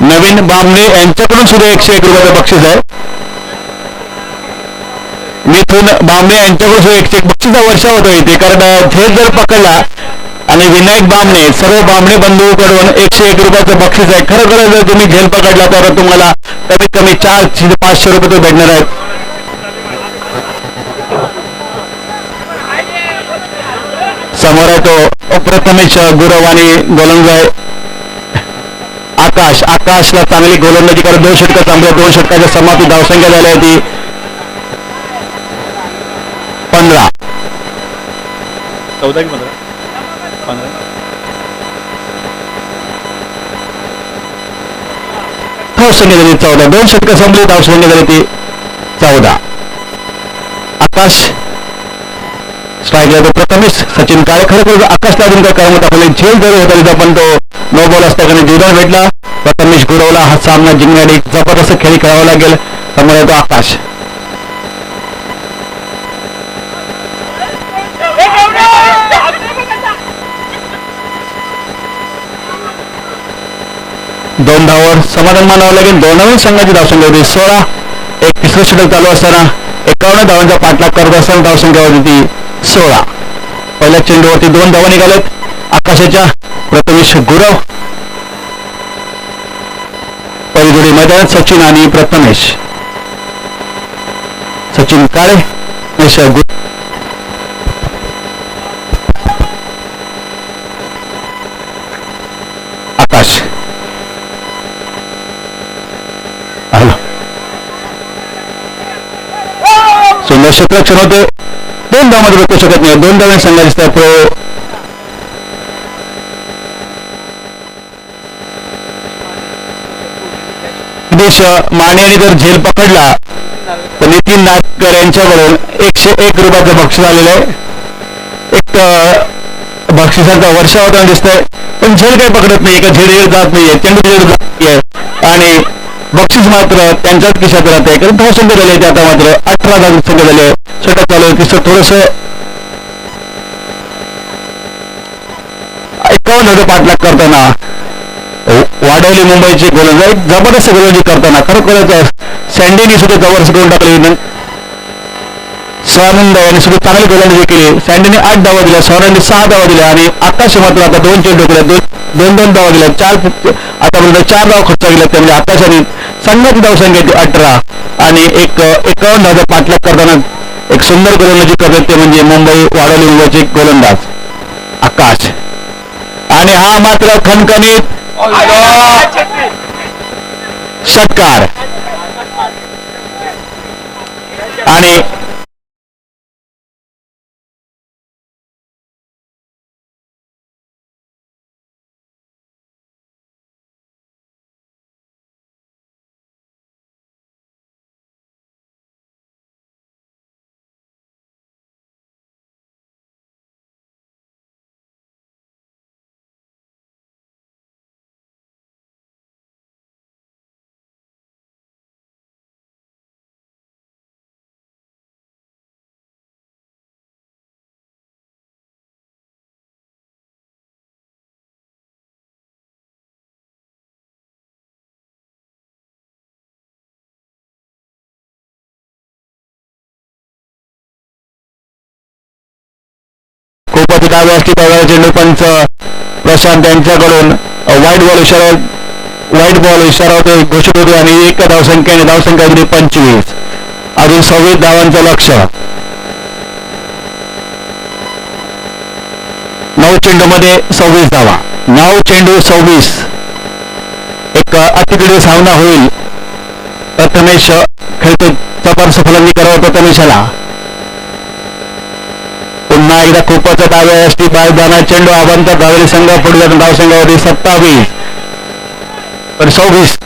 नवीन बामणे यांच्याकडून सुद्धा 101 रुपयाचं बक्षीस आहे. मिथून बामणे यांच्याकडून सुद्धा 101 बक्षीचा वर्षा होतो इथे. कारण झेल जर पकडला आणि विनायक बामणे सर्व बामणे बंधूकडून 101 रुपयाचं बक्षीस आहे. खरोखर जर तुम्ही झेल पकडला तर तुम्हाला कमीत कमी 400 ते 500 रुपये तो भेटणार आहेत. समोर आहे तो प्रथमेश गुरव आणि गोलंदाज आकाशला चांगली गोलंदाजी करत 2 षटकं चांगल्या. 2 षटकाच्या समाप्ती धावसंख्या झाली होती 15. 14 की 15. धावसंख्या झाली 14. 2 षटकं संपली धावसंख्या झाली ती 14. आकाश स्ट्राईकला प्रथमेश सचिन काळे. खरोखर आकाशला अजून काय काम होतं आपल्याला झेल जरी होता तिथं पण तो नो बॉल असताना जीवन भेटला. प्रथमेश गुरवला हा सामना जिंकण्यासाठी जबरदस्त खेळी खेळावा लागेल. समोर येतो आकाश. दोन धावावर समाधान मानावं लागेल. दोनही संघाची धावसंख्या होती 16. एक तिसरं षटक चालू असताना 51 धावांचा पाठलाग करत असताना धावसंख्या होती ती 16. पहिल्या चेंडूवरती 2 धावा निघाल्यात आकाशाच्या. प्रथमेश गुरव पहिली जोडी मैदानात सचिन आणि प्रथमेश. सचिन काळे आकाश. सुंदर क्षेत्ररक्षण होते. 2 धावांमध्ये रोखू शकत नाही. 2 धावांनी संघाची देश माने यांनी जर झेल पकडला तर नितीन नाटकर यांच्याकडून 101 रुपयाचं बक्षीस आलेलं आहे. एक बक्षिसांचा वर्षा होताना दिसतंय पण झेल काही पकडत नाही. एका झेल जात नाहीये. चेंडू जात नाहीये आणि बक्षीस मात्र त्यांच्याच खिशात राहते. कारण धावसंख्या झाली आहे आता मात्र 18 धावसंख्या झाली आहे. षटक चालू आहे. तिसरं थोडस 51 धाव पाठलाग करताना वाढवली मुंबईची गोलंदाज जबरदस्त गोलंदाजी करताना खरोखरच सँडीने सुद्धा जबरदस्त करून टाकली. स्वानंद यांनी सुद्धा चांगली गोलंदाजी केली. सँडीने 8 धावा दिल्या. स्वानंदने 6 धावा दिल्या आणि आकाश मात्र आता 2 चेंडू केल्या. 2 धावा दिल्या. आतापर्यंत 4 धावा खर्च केल्या. त्यामुळे आकाशाने संघाची धावसंख्या 18 आणि 51 धावाचा पाठलाग करताना एक सुंदर गोलंदाजी करतात ते म्हणजे वाढवली मुंबईचे गोलंदाज आकाश. आणि हा मात्र खणखणीत षटकार आणि डाव्या असती पावला चेंडू पंच प्रशांत यांच्याकडून वाईट बॉल इशारा होते घोषित होते आणि 1 धावसंख्येने धावसंख्या दिली 25. अजून 26 धावांचं लक्ष. 9 चेंडूमध्ये 26 धावा. 9 चेंडू 26. एक अतिक्रीड सामना होईल. प्रथमेश खेळतो जबरदस्त फलंदाजी करावं प्रथमेशाला. पुन्हा एकदा खूपच डाव्या असती बायदाना चेंडू आबंतर धावली संघ पुढे धावसंघावरती 27 पण 26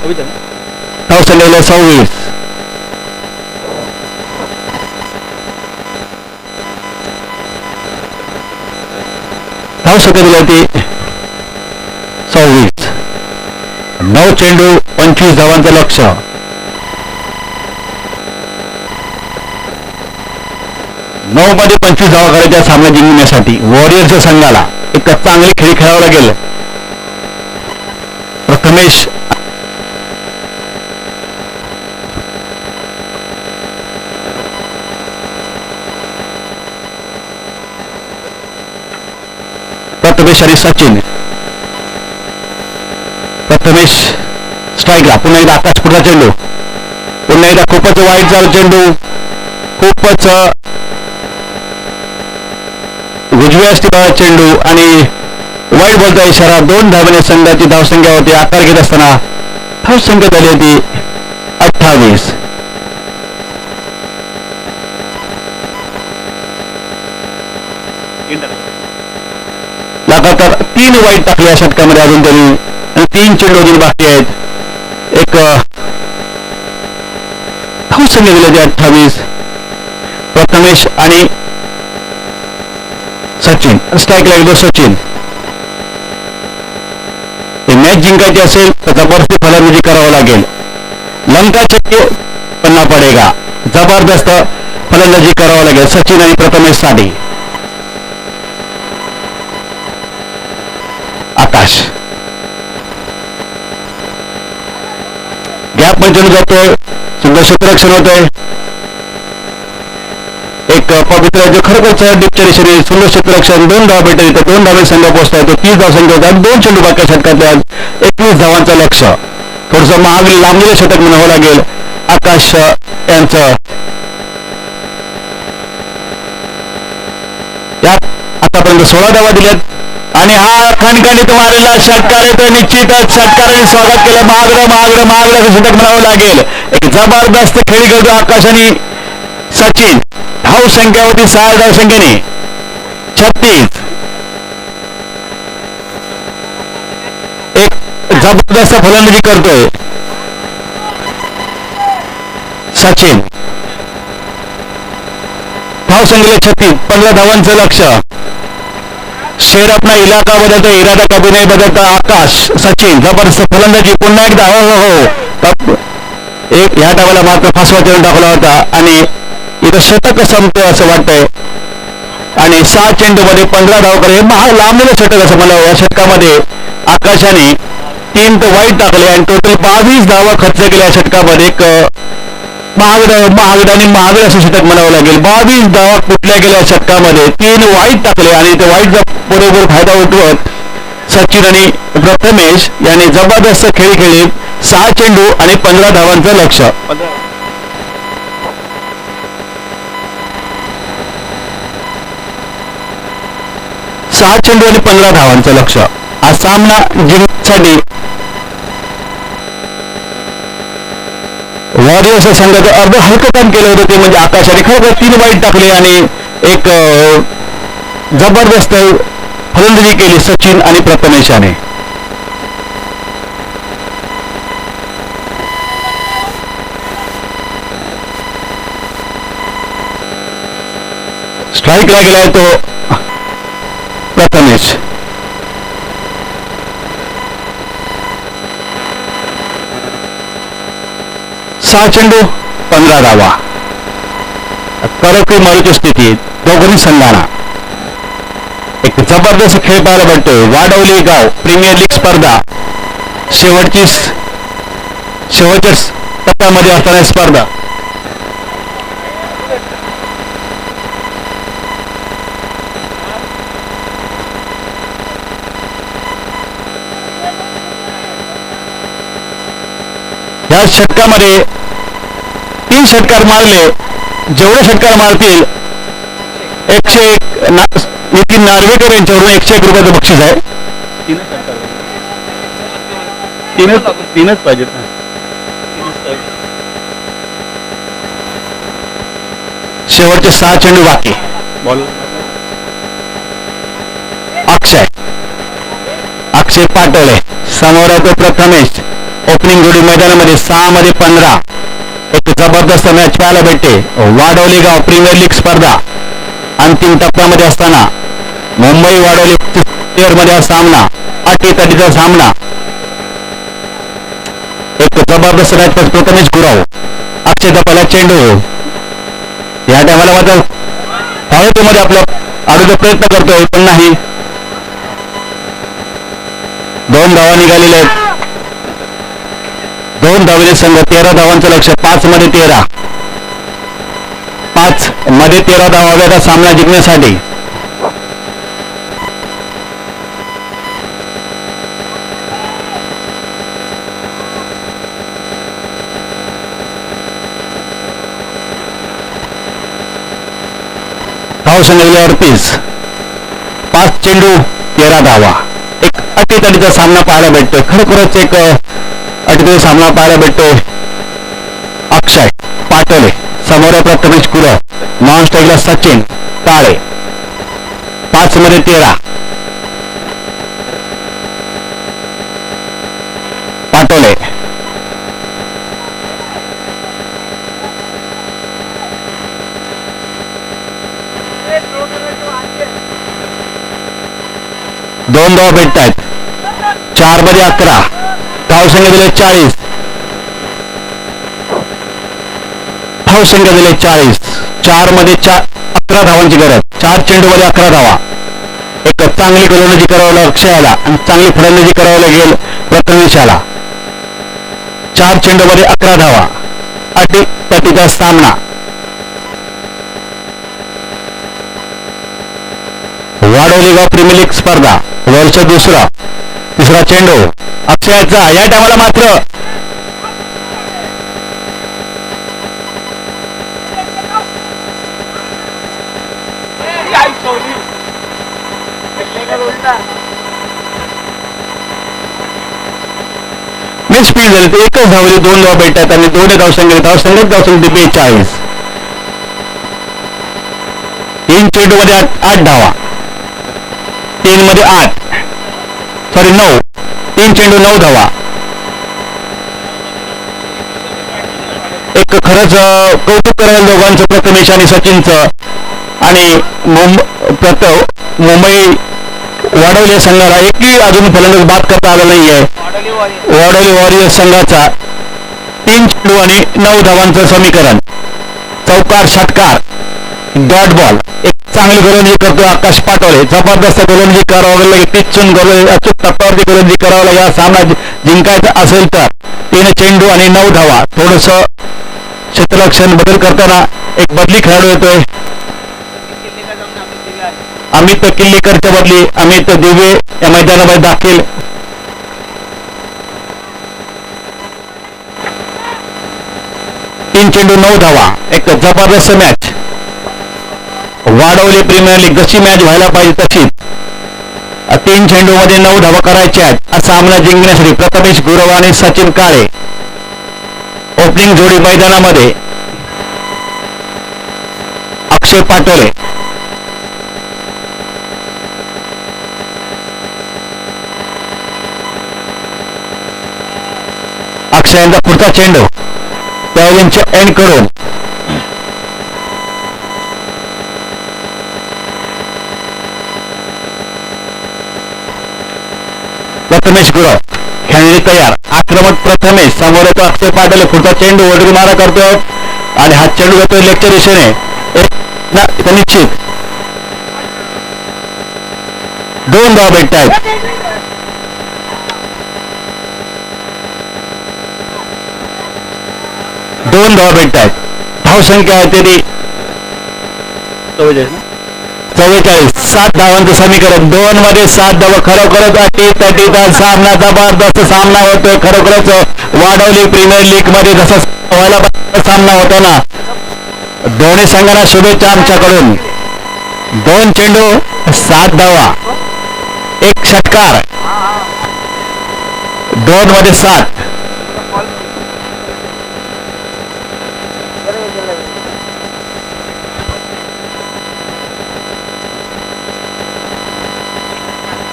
धावसंघाला 26. धावसंख्या दिली होती 26. 9 चेंडू 25 धावांचं लक्ष. नऊ मध्ये 25 धावा करायच्या सामना जिंकण्यासाठी वॉरियर्सच्या संघाला एक चांगली खेळी खेळावं लागेल. प्रथमेश आणि सचिन. प्रथमेश स्ट्राईकला. पुन्हा एकदा आकाश पुढचा चेंडू. पुन्हा एकदा खूपच वाईट झाला चेंडू. खूपच उजव्या असती चेंडू आणि वाईट बॉलचा इशारा. 2 धावेने संघाची धावसंख्या होती. आकार घेत असताना धावसंख्या झाली होती 28. लगातार 3 वाईट टाकले या षटकामध्ये अजून तरी आणि 3 चेंडू अजून बाकी आहेत. एक धावसंख्या दिली होती 28. प्रथमेश आणि सचिन. स्ट्राईक लागलो सचिन. मॅच जिंकायची असेल तर जबरदस्ती फलंदाजी करावं लागेल. लंका चक्की पन्ना पडेगा. जबरदस्त फलंदाजी करावं लागेल सचिन आणि प्रथमेश साठी. आकाश गॅप मध्ये जातोय. सुंदर क्षेत्ररक्षण होतंय. एक पवित्र जो खरोखरच डिपच्या दिशेने सुंदर क्षेत्ररक्षण. 2 धावा भेटत येतं. 2 धावे संघ पोहोचता येतो. 30 धावसंख्या होतात. 2 चेंडू बाकी षटकातल्या 21 धावांचं लक्ष. थोडंसं लांबलेलं षटक म्हणावं लागेल आकाश यांचं. यात आतापर्यंत 16 धावा दिल्यात आणि हा खणखणीत मारलेला षटकार येतो. निश्चितच षटकाराने स्वागत केलं. महागडं षटक म्हणावं लागेल. एक जबरदस्त खेळी करतो आकाश आणि सचिन. धावसंख्या होती 6 धावसंख्येने 36. एक जबरदस्त फलंदाजी करतोय सचिन. धावसंख्येला 36. 15 धावांचं लक्ष. शेर अपना इलाका बदलतो. इरादा कभी नाही बदलता. आकाश सचिन जबरदस्त फलंदाजी. पुन्हा एकदा हो एक ह्या डावाला मात्र फासवा चेंडू टाकला होता आणि इथं शतक संपतोय असं वाटतंय. आणि 6 चेंडूमध्ये 15 धावा करे. लांबलेलं षटक असं मला. या षटकामध्ये आकाशाने 3 तर वाईट टाकले आणि टोटल 22 धावा खर्च केल्या षटकामध्ये. एक महागड असं षटक म्हणावं लागेल. 22 धावा कुठल्या गेल्या षटकामध्ये. 3 वाईट टाकले आणि ते वाईटचा पुरेपूर फायदा उठवत सचिन आणि प्रथमेश यांनी जबरदस्त खेळी खेळली. 6 चेंडू आणि 15 धावांचं लक्ष. 6 चेंडू आणि 15 धावांचं लक्ष. हा सामना जिंकण्यासाठी वॉरियर्स संघाचं अर्ध हलकं काम केलं होतं. ते म्हणजे आकाशाने खरोखर 3 वाईट टाकले आणि एक जबरदस्त फलंदाजी केली सचिन आणि प्रथमेशाने. स्ट्राईकला गेलाय तो प्रथमेश. सहा चेंडू 15 धावा. कडक मारूची स्थिती दोघांनी संघाला. एक जबरदस्त खेळ पाहायला भेटतोय. वाडवली गाव प्रीमियर लीग स्पर्धा शेवटच्या टप्प्यामध्ये असणारी स्पर्धा. या षटकामध्ये 3 षटकार मारले, जेवढे षटकार मारतील 101 नितीन नार्वेकर यांच्यावरून 101 रुपयाचं बक्षीस आहे. तीनच षटकार तीनच पाहिजेत ना. शेवटचे 6 चेंडू बाकी. बॉल अक्षय पाटोळे समोर आहे तो प्रथमेश. ओपनिंग जोडी मैदानामध्ये 6 मध्ये 15. एक जबरदस्त मॅच पाहायला भेटते. वाडोली गाव प्रीमियर लीग स्पर्धा अंतिम टप्प्यामध्ये असताना मुंबई वाडोली मध्ये हा सामना अटीतटीचा सामना. एक जबरदस्त मॅच. प्रथमेश गुराव अक्षयचा पहिला चेंडू. या टायमाला मात्र मध्ये आपला आडूचा प्रयत्न करतोय पण नाही. 2 धावा निघालेल्या आहेत. 2 धावेचे संघ 13 धावांचं लक्ष. 5 मध्ये 13. 5 मध्ये 13 धावा हव्याचा सामना जिंकण्यासाठी. धाव संघ 38. 5 चेंडू 13 धावा. एक अटीतटीचा सामना पाहायला भेटतोय. खरोखरच एक अटीतटी सामना पाहायला भेटतोय. अक्षय पाटोले समोर प्रथमेश कुरव. नॉन स्ट्राईकला सचिन काळे. 5 मध्ये 13. पाटोले दोन धावा भेटत आहेत. 4 मध्ये 11. धाव संख्या दिले 40. धाव संख्या दिले 40. 4 मध्ये 11 धावांची गरज. 4 चेंडू मध्ये 11 धावा. एक चांगली गोलंदाजी करावं अक्षयाला आणि चांगली फलंदाजी करावं लागेल प्रथमेशाला. 4 चेंडू मध्ये 11 धावा. अटीतटीचा सामना. वाडोली गाव प्रीमियर लीग स्पर्धा वर्ष 2. तिसरा चेंडू अक्षयाचा. या टायमाला मात्र मिस फील्ड झाली. तर एकच धावली. 2 धावा भेटतात आणि 2 धावसंख्या 42. 3 चेंडू मध्ये 8 धावा. 3 मध्ये 8 सॉरी 9. 3 चेंडू 9 धावा. एक खरंच कौतुक करायला दोघांचं प्रथमेश आणि सचिनचं. आणि मुंबई वाडोली संघाला एकही अजून फलंदाज बाद करता आला नाहीये. वाडोली वॉरियर्स संघाचा 3 चेंडू आणि 9 धावांचं समीकरण. चौकार षटकार डॉट बॉल. एक चांगली गोलंदाजी करतो आकाश पाटोळे. जबरदस्त गोलंदाजी करावं लागेल. पिचून अचूक टप्प्यावरती गोलंदाजी करावं लागेल. हा सामना जिंकायचा असेल तर 3 चेंडू आणि 9 धावा. थोडस क्षेत्ररक्षण बदल करताना एक बदली खेळाडू येतोय. अमित किल्लेकरच्या बदली अमित दिवे या मैदानामध्ये दाखल. तीन चेंडू 9 धावा. एक जबरदस्त मॅच. वाडोली प्रीमियर लीग जशी मॅच व्हायला पाहिजे तशीच 3 चेंडू मध्ये 9 धावा करायच्या आहेत. हा सामना जिंकण्यासाठी प्रथमेश गुरव आणि सचिन काळे. ओपनिंग जोडी मैदानामध्ये अक्षय पाटोळे. अक्षयांचा पुढचा चेंडू त्यावेळींच्या एंड करून प्रथमेश गुरव खेळणी तयार. आक्रमक प्रथमेश समोर येतो अक्षय पाटील. पुढचा चेंडू वडील मारा करतो आणि हा चेंडू घेतोय लेगच्या दिशेने. निश्चित 2 धावा भेटत आहेत. धाव संख्या आहे तरी 44 7 धावांचं समीकरण 2 मध्ये 7 धावा. खरोखरच अटीतटीचा सामना जबरदस्त सामना होतोय. खरोखरच वाढवली प्रीमियर लीग मध्ये जसा व्हायला सामना होता ना. दोन्ही संघांना शुभेच्छा आमच्याकडून. 2 चेंडू 7 धावा, 1 षटकार. 2 मध्ये 7.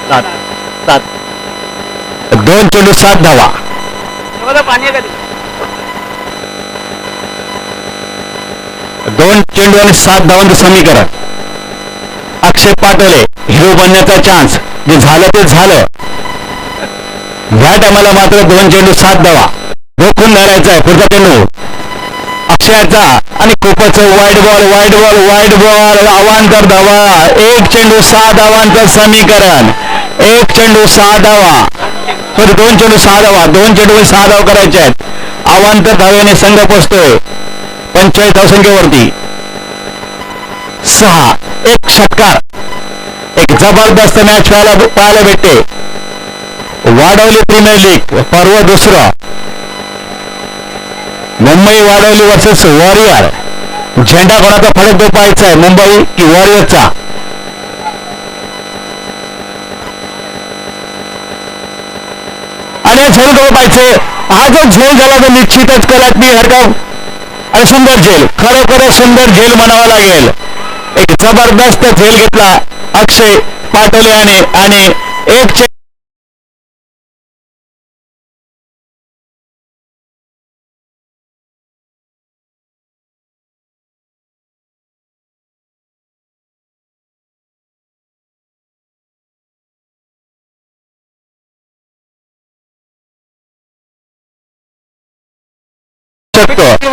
सात सात 2 चेंडू 7 धावा. पाणी आहे का 2 चेंडू आणि 7 धावांचं समीकरण. अक्षय पाटोले हिरो बनण्याचा चान्स. जे झालं ते झालं. ह्या टायमाला मात्र 2 चेंडू 7 धावा. रोखून धरायचा आहे पुढचा चेंडू अक्षयाचा आणि खूपच वाईड बॉल अवांतर धावा. 1 चेंडू 6 धावांचं समीकरण. 1 चेंडू 6 धावा. सॉरी 2 चेंडू 6 धावा. 2 चेंडू 6 धावा करायचे आहेत. अवांतर धावेने संघ पोचतोय 45 धावसंख्येवरती. 6 1 षटकार. एक जबरदस्त मॅच पाहायला भेटते. वाढवली प्रीमियर लीग पर्व दुसरं. मुंबई वाढवली वर्सेस वॉरियर. झेंडा कोणाचा फलक तो पाहायचा आहे, मुंबई की वॉरियरचा. आणि झेल तो पाहिजे. हा जो झेल झाला तो निश्चितच कलाटणी हरकत आणि सुंदर झेल. खरोखर सुंदर झेल म्हणावा लागेल. एक जबरदस्त झेल घेतला अक्षय पाटोले आणि 1 शकतो.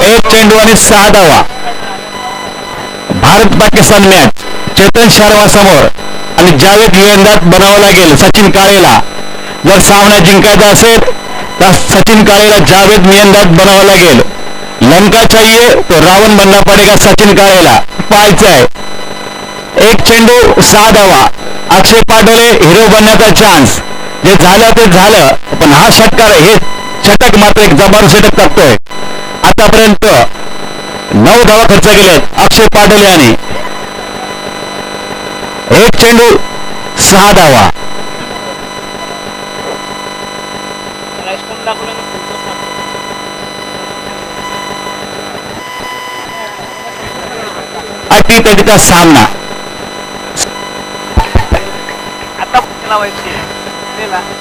1 चेंडू आणि 6 धावा. भारत पाकिस्तान मॅच चेतन शर्मा समोर आणि जावेद गोलंदाज बनावं लागेल सचिन काळेला. जर सामना जिंकायचा असेल तर सचिन काळेला जावेद गोलंदाज बनावं लागेल. लंका चाहिए तो रावण बनना पडेगा सचिन काळेला. पाहायचं आहे. 1 चेंडू 6 धावा. अक्षय पाटोले हिरो बनण्याचा चान्स. जे झालं ते झालं, पण हा षटकार हे षटक मात्र एक जबरदस्त षटक टाकतोय. आतापर्यंत 9 धावा खर्च केलेत अक्षय पाटोले यांनी. 1 चेंडू 6 धावा. अटीतटीचा सामना.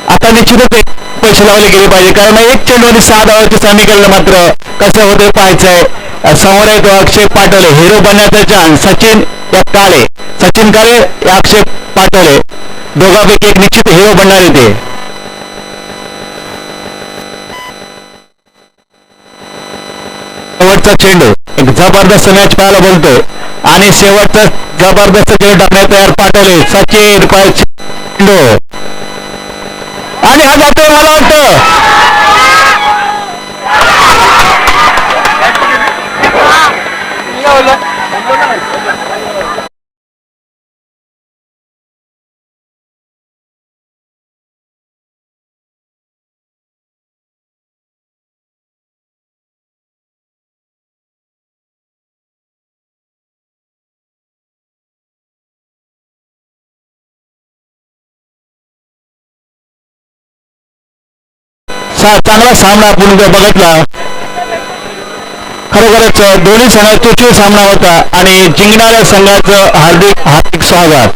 आता निश्चितच पैसे लावले गेले पाहिजे, कारण 1 चेंडू आणि 6 धावाचे समीकरण मात्र कसं होते पाहायचंय. समोर आहे तो अक्षय पाटोले हिरो बनण्याचा चान्स. सचिन काळे या अक्षय पाटोले दोघांपैकी एक निश्चित हिरो बनणार आहे ते. शेवटचा चेंडू एक जबरदस्त मॅच पाहायला बोलतोय आणि शेवटचा जबरदस्त चेंडू टाकण्यात तयार पाटोले. सचिन चेंडू आणि हा जातोय. मला वाटतं चांगला सामना आपण बघितला. खरोखरच दोन्ही संघात चुचू सामना होता आणि जिंकणाऱ्या संघाचं हार्दिक स्वागत.